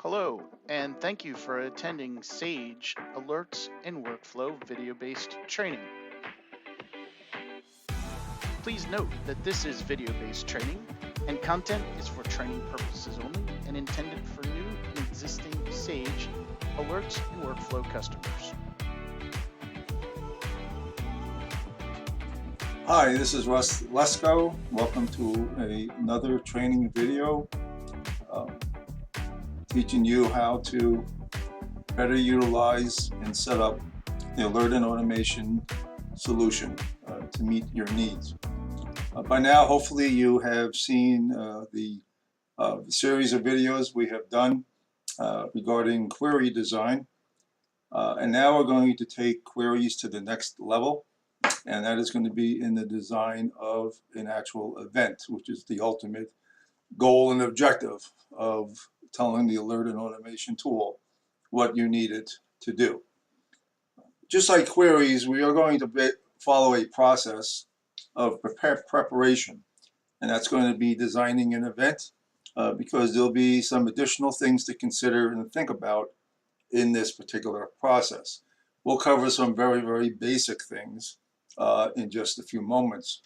Hello, and thank you for attending SAGE Alerts and Workflow video-based training. Please note that this is video-based training, and content is for training purposes only and intended for new and existing SAGE Alerts and Workflow customers. Hi, this is Russ Lesko. Welcome to another training video teaching you how to better utilize and set up the alert and automation solution to meet your needs. By now, hopefully you have seen the series of videos we have done regarding query design. And now we're going to take queries to the next level. And that is going to be in the design of an actual event, which is the ultimate goal and objective of telling the alert and automation tool what you need it to do. Just like queries, we are going to follow a process of preparation, and that's going to be designing an event because there'll be some additional things to consider and think about in this particular process. We'll cover some very, very basic things in just a few moments.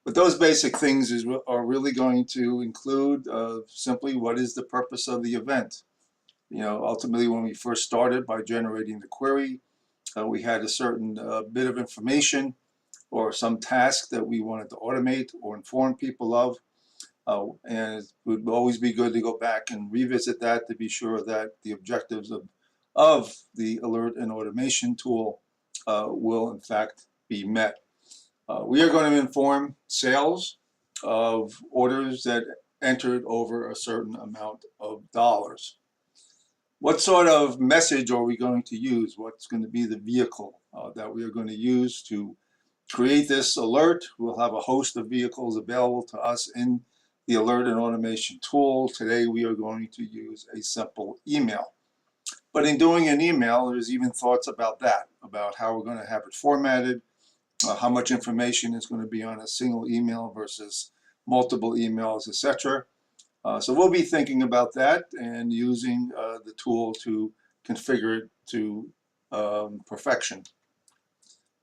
But those basic things are really going to include simply what is the purpose of the event. You know, ultimately when we first started by generating the query, we had a certain bit of information or some task that we wanted to automate or inform people of. And it would always be good to go back and revisit that to be sure that the objectives of the alert and automation tool will in fact be met. We are going to inform sales of orders that entered over a certain amount of dollars. What sort of message are we going to use? What's going to be the vehicle that we are going to use to create this alert? We'll have a host of vehicles available to us in the alert and automation tool. Today we are going to use a simple email. But in doing an email, there's even thoughts about that, about how we're going to have it formatted, how much information is going to be on a single email versus multiple emails, etc. So we'll be thinking about that and using the tool to configure it to perfection.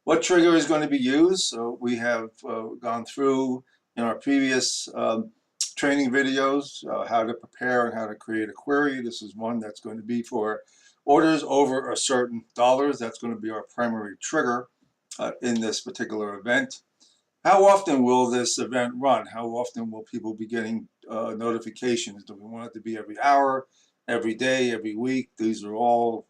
What trigger is going to be used? So we have gone through in our previous training videos how to prepare and how to create a query. This is one that's going to be for orders over a certain dollars. That's going to be our primary trigger in this particular event. How often will this event run? How often will people be getting notifications? Do we want it to be every hour, every day, every week? These are all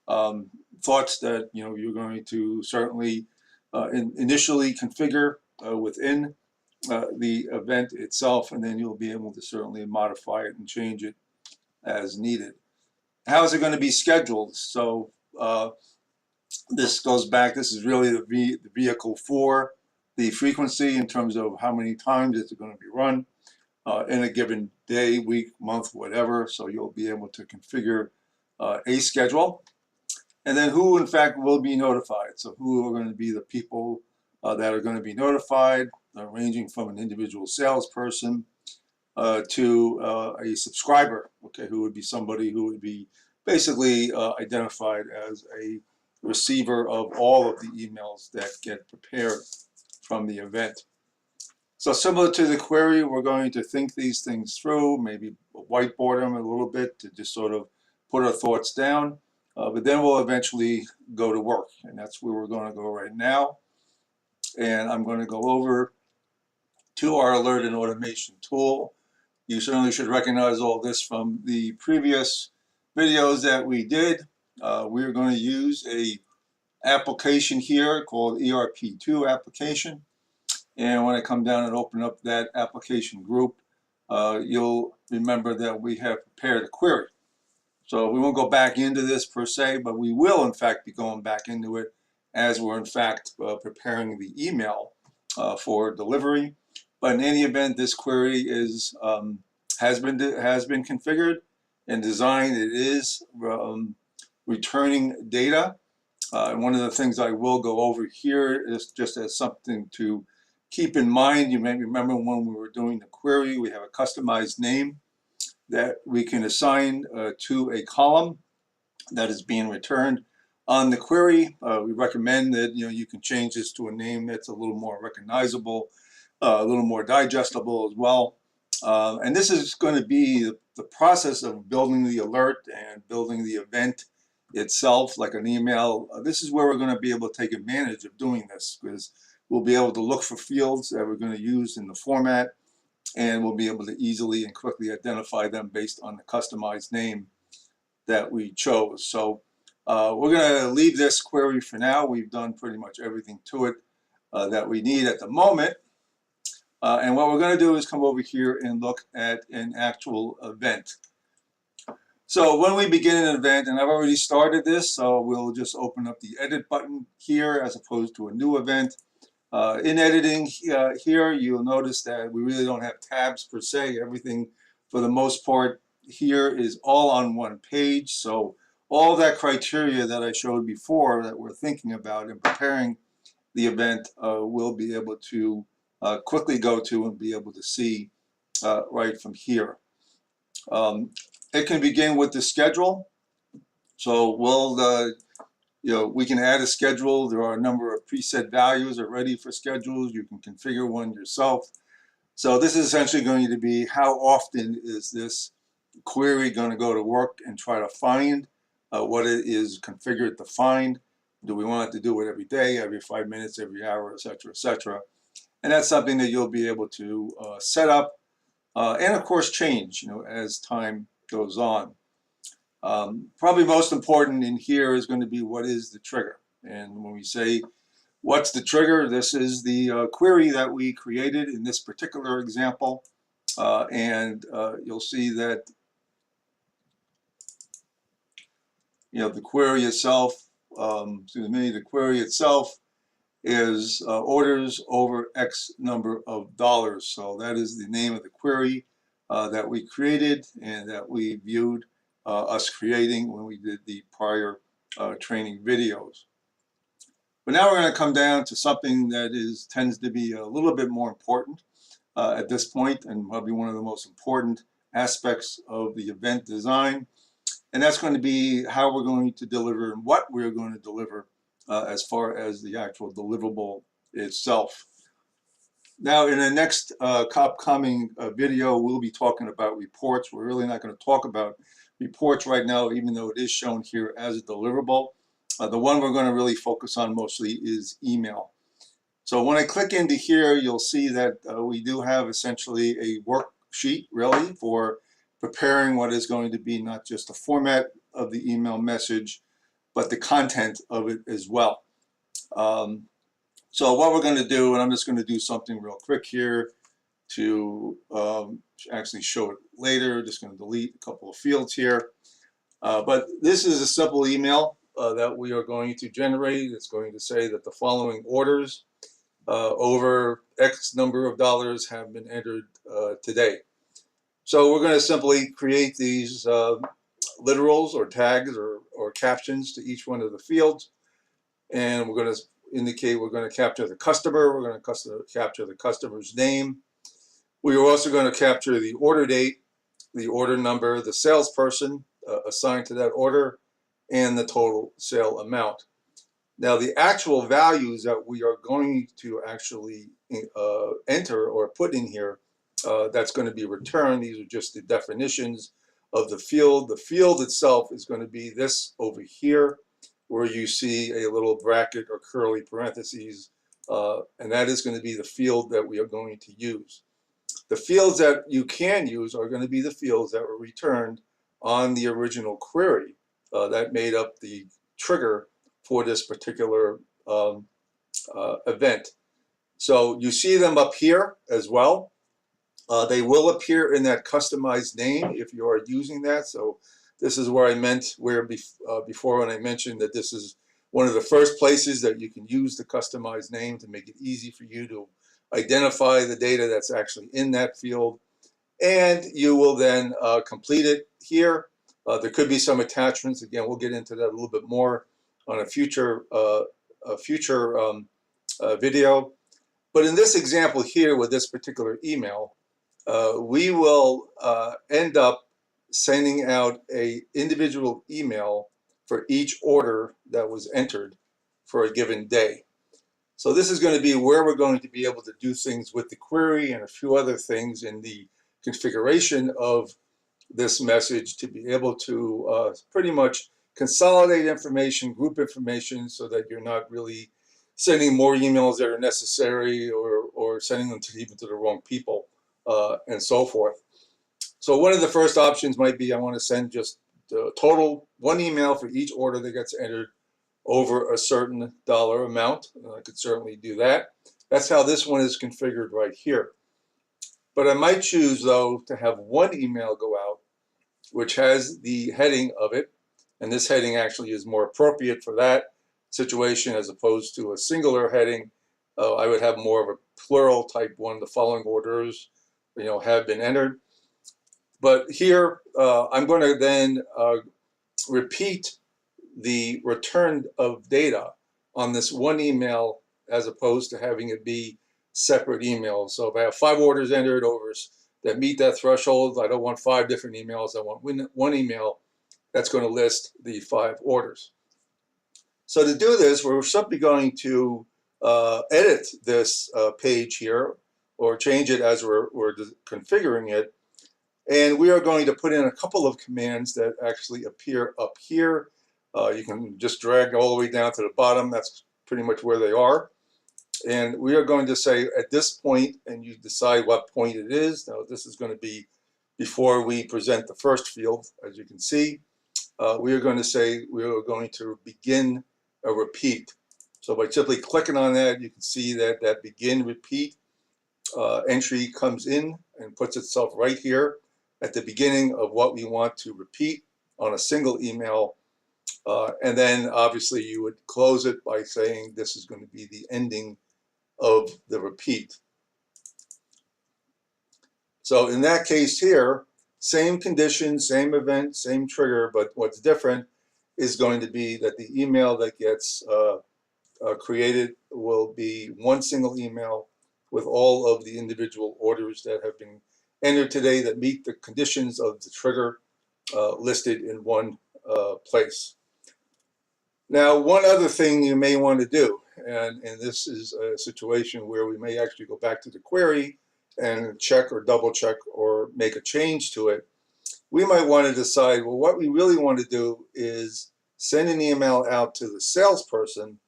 thoughts that you're going to certainly initially configure within the event itself, and then you'll be able to certainly modify it and change it as needed. How is it going to be scheduled? So this goes back, this is really the vehicle for the frequency in terms of how many times it's going to be run in a given day, week, month, whatever. So you'll be able to configure a schedule. And then who in fact will be notified. So who are going to be the people that are going to be notified, ranging from an individual salesperson to a subscriber, okay, who would be somebody who would be basically identified as a receiver of all of the emails that get prepared from the event. So similar to the query, we're going to think these things through, maybe whiteboard them a little bit to just sort of put our thoughts down, but then we'll eventually go to work, and that's where we're going to go right now. And I'm going to go over to our alert and automation tool. You certainly should recognize all this from the previous videos that we did. We're going to use a application here called ERP2 application. And when I come down and open up that application group, you'll remember that we have prepared a query. So we won't go back into this per se, but we will in fact be going back into it as we're in fact preparing the email for delivery. But in any event, this query is has been configured and designed. It is returning data. And one of the things I will go over here is just as something to keep in mind. You may remember when we were doing the query, we have a customized name that we can assign to a column that is being returned on the query. We recommend that you can change this to a name that's a little more recognizable, a little more digestible as well. And this is going to be the process of building the alert and building the event itself, like an email. This is where we're going to be able to take advantage of doing this, because we'll be able to look for fields that we're going to use in the format, and we'll be able to easily and quickly identify them based on the customized name that we chose. So we're going to leave this query for now. We've done pretty much everything to it that we need at the moment. And what we're going to do is come over here and look at an actual event. So when we begin an event, and I've already started this, so we'll just open up the edit button here as opposed to a new event. In editing here, you'll notice that we really don't have tabs per se. Everything, for the most part, here is all on one page. So all that criteria that I showed before that we're thinking about in preparing the event, we'll be able to quickly go to and be able to see right from here. It can begin with the schedule. So we can add a schedule. There are a number of preset values already for schedules. You can configure one yourself. So this is essentially going to be how often is this query going to go to work and try to find what it is configured to find. Do we want it to do it every day, every 5 minutes, every hour, et cetera, et cetera. And that's something that you'll be able to set up and of course change as time goes on. Probably most important in here is going to be what is the trigger. And when we say what's the trigger, this is the query that we created in this particular example. And you'll see that the query itself, the query itself is orders over X number of dollars. So that is the name of the query that we created and that we viewed us creating when we did the prior training videos. But now we're going to come down to something that tends to be a little bit more important at this point, and probably one of the most important aspects of the event design. And that's going to be how we're going to deliver and what we're going to deliver as far as the actual deliverable itself. Now, in the next upcoming video, we'll be talking about reports. We're really not going to talk about reports right now, even though it is shown here as a deliverable. The one we're going to really focus on mostly is email. So when I click into here, you'll see that we do have essentially a worksheet really for preparing what is going to be not just the format of the email message, but the content of it as well. So what we're going to do, and I'm just going to do something real quick here to actually show it later. Just going to delete a couple of fields here. But this is a simple email that we are going to generate. It's going to say that the following orders over X number of dollars have been entered today. So we're going to simply create these literals or tags or captions to each one of the fields. And we're going to indicate we're going to capture the customer. We're going to capture the customer's name. We are also going to capture the order date, the order number, the salesperson assigned to that order, and the total sale amount. Now, the actual values that we are going to actually enter or put in here, that's going to be returned. These are just the definitions of the field. The field itself is going to be this over here, where you see a little bracket or curly parentheses, and that is going to be the field that we are going to use. The fields that you can use are going to be the fields that were returned on the original query that made up the trigger for this particular event. So you see them up here as well. They will appear in that customized name if you are using that. So this is where I meant before when I mentioned that this is one of the first places that you can use the customized name to make it easy for you to identify the data that's actually in that field. And you will then complete it here. There could be some attachments. Again, we'll get into that a little bit more on a future video. But in this example here with this particular email, we will end up sending out a individual email for each order that was entered for a given day. So this is going to be where we're going to be able to do things with the query and a few other things in the configuration of this message to be able to pretty much consolidate information, group information, so that you're not really sending more emails that are necessary or sending them to even to the wrong people and so forth. So one of the first options might be I want to send just the total one email for each order that gets entered over a certain dollar amount. I could certainly do that. That's how this one is configured right here. But I might choose, though, to have one email go out, which has the heading of it. And this heading actually is more appropriate for that situation as opposed to a singular heading. I would have more of a plural type one. The following orders, have been entered. But here, I'm going to then repeat the return of data on this one email as opposed to having it be separate emails. So if I have 5 orders entered over that meet that threshold, I don't want 5 different emails. I want one email that's going to list the 5 orders. So to do this, we're simply going to edit this page here or change it as we're configuring it. And we are going to put in a couple of commands that actually appear up here. You can just drag all the way down to the bottom. That's pretty much where they are. And we are going to say at this point, and you decide what point it is. Now, this is going to be before we present the first field, as you can see. We are going to say we are going to begin a repeat. So by simply clicking on that, you can see that that begin repeat entry comes in and puts itself right here at the beginning of what we want to repeat on a single email. And then obviously you would close it by saying this is going to be the ending of the repeat. So in that case here, same condition, same event, same trigger, but what's different is going to be that the email that gets created will be one single email with all of the individual orders that have been entered today that meet the conditions of the trigger listed in one place. Now, one other thing you may want to do, and this is a situation where we may actually go back to the query and check or double check or make a change to it. We might want to decide, well, what we really want to do is send an email out to the salesperson,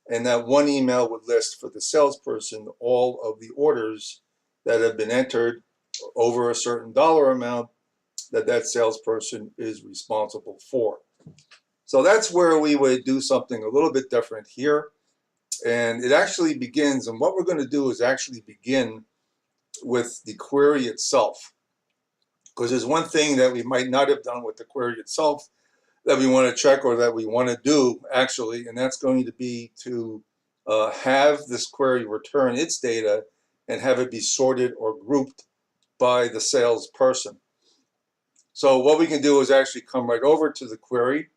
and that one email would list for the salesperson all of the orders that have been entered over a certain dollar amount that that salesperson is responsible for. So that's where we would do something a little bit different here. And it actually begins, and what we're going to do is actually begin with the query itself. Because there's one thing that we might not have done with the query itself that we want to check or that we want to do actually, and that's going to be to have this query return its data and have it be sorted or grouped by the salesperson. So what we can do is actually come right over to the query.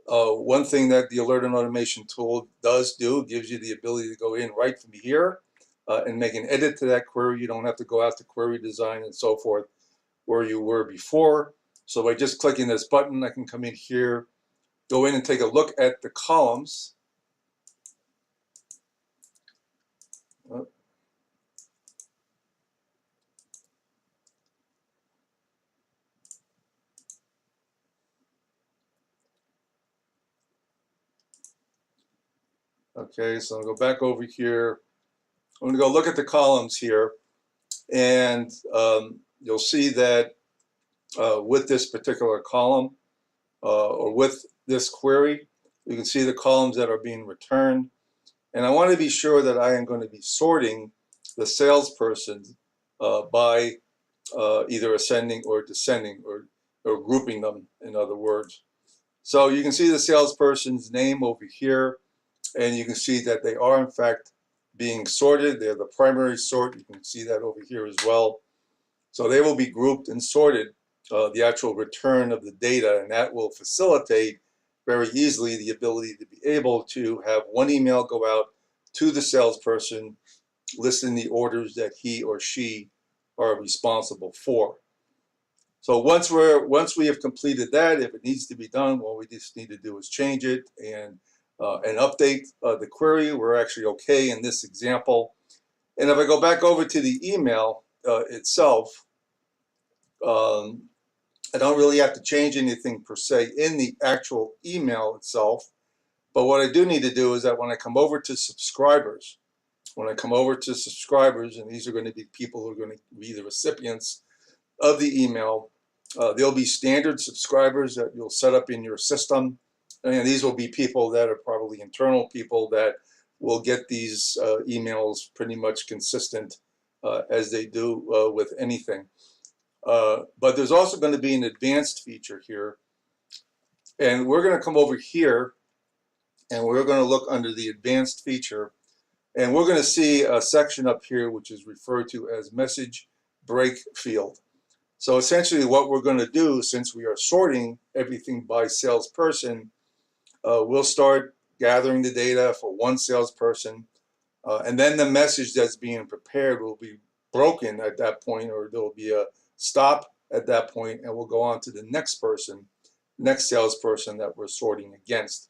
One thing that the Alert and Automation tool does do, gives you the ability to go in right from here and make an edit to that query. You don't have to go out to query design and so forth where you were before. So by just clicking this button, I can come in here, go in and take a look at the columns. Okay, so I'll go back over here. I'm going to go look at the columns here, and you'll see that with this particular column or with this query, you can see the columns that are being returned. And I want to be sure that I am going to be sorting the salesperson by either ascending or descending or grouping them, in other words. So you can see the salesperson's name over here, and you can see that they are in fact being sorted. They're the primary sort. You can see that over here as well. So they will be grouped and sorted, the actual return of the data, and that will facilitate very easily the ability to be able to have one email go out to the salesperson listing the orders that he or she are responsible for. So once we have completed that, if it needs to be done, what we just need to do is change it and update the query. We're actually okay in this example. And if I go back over to the email itself, I don't really have to change anything per se in the actual email itself. But what I do need to do is that when I come over to subscribers, and these are going to be people who are going to be the recipients of the email, there'll be standard subscribers that you'll set up in your system. And these will be people that are probably internal people that will get these emails pretty much consistent as they do with anything. But there's also going to be an advanced feature here. And we're going to come over here and we're going to look under the advanced feature. And we're going to see a section up here which is referred to as message break field. So essentially what we're going to do, since we are sorting everything by salesperson, we'll start gathering the data for one salesperson, and then the message that's being prepared will be broken at that point, or there will be a stop at that point, and we'll go on to the next salesperson that we're sorting against.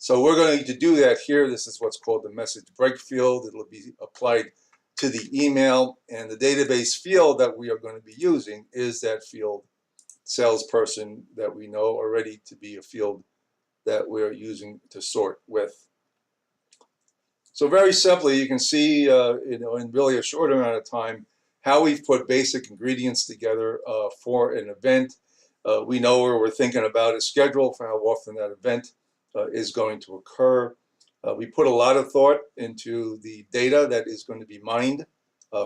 So we're going to do that here. This is what's called the message break field. It'll be applied to the email, and the database field that we are going to be using is that field salesperson that we know already to be a field that we're using to sort with. So very simply, you can see, in really a short amount of time, how we've put basic ingredients together for an event. We know where we're thinking about a schedule for how often that event is going to occur. We put a lot of thought into the data that is going to be mined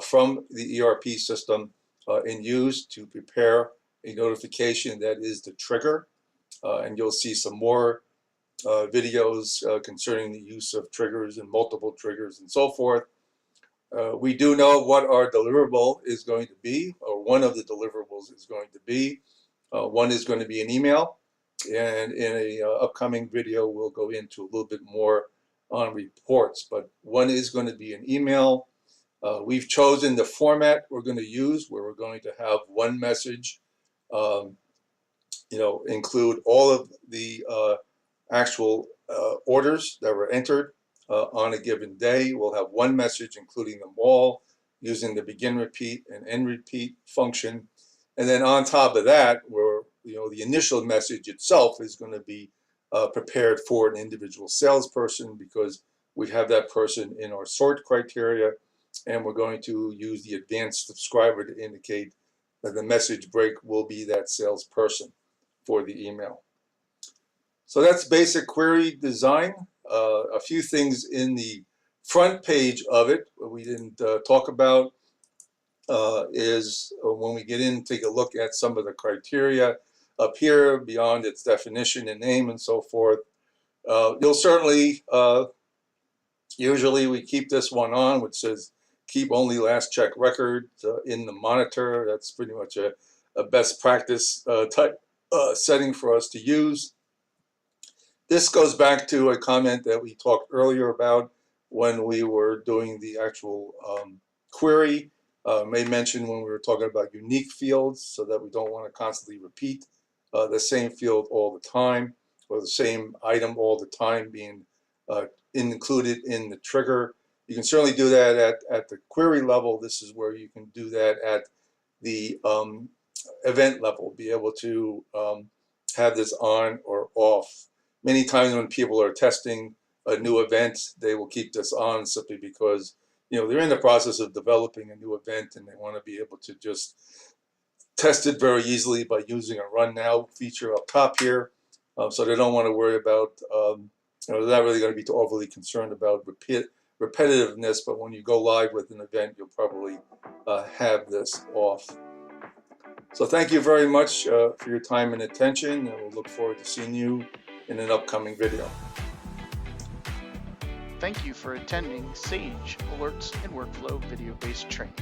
from the ERP system and used to prepare a notification that is the trigger. And you'll see some more videos concerning the use of triggers and multiple triggers and so forth. We do know what our deliverable is going to be, or one of the deliverables is going to be. One is going to be an email, and in a upcoming video we'll go into a little bit more on reports, but one is going to be an email. We've chosen the format we're going to use, where we're going to have one message, include all of the actual orders that were entered on a given day. We'll have one message including them all, using the begin repeat and end repeat function. And then on top of that, where the initial message itself is going to be prepared for an individual salesperson, because we have that person in our sort criteria, and we're going to use the advanced subscriber to indicate that the message break will be that salesperson for the email. So that's basic query design. A few things in the front page of it we didn't talk about is when we get in, take a look at some of the criteria up here beyond its definition and name and so forth. You'll certainly, usually we keep this one on, which says keep only last check record in the monitor. That's pretty much a best practice type setting for us to use. This goes back to a comment that we talked earlier about when we were doing the actual query. May mention when we were talking about unique fields, so that we don't want to constantly repeat the same field all the time, or the same item all the time being included in the trigger. You can certainly do that at the query level. This is where you can do that at the event level, be able to have this on or off. Many times when people are testing a new event, they will keep this on simply because they're in the process of developing a new event, and they want to be able to just test it very easily by using a run now feature up top here. So they don't want to worry about, they're not really going to be too overly concerned about repetitiveness, but when you go live with an event, you'll probably have this off. So thank you very much for your time and attention, and we'll look forward to seeing you in an upcoming video. Thank you for attending Sage Alerts and Workflow video-based training.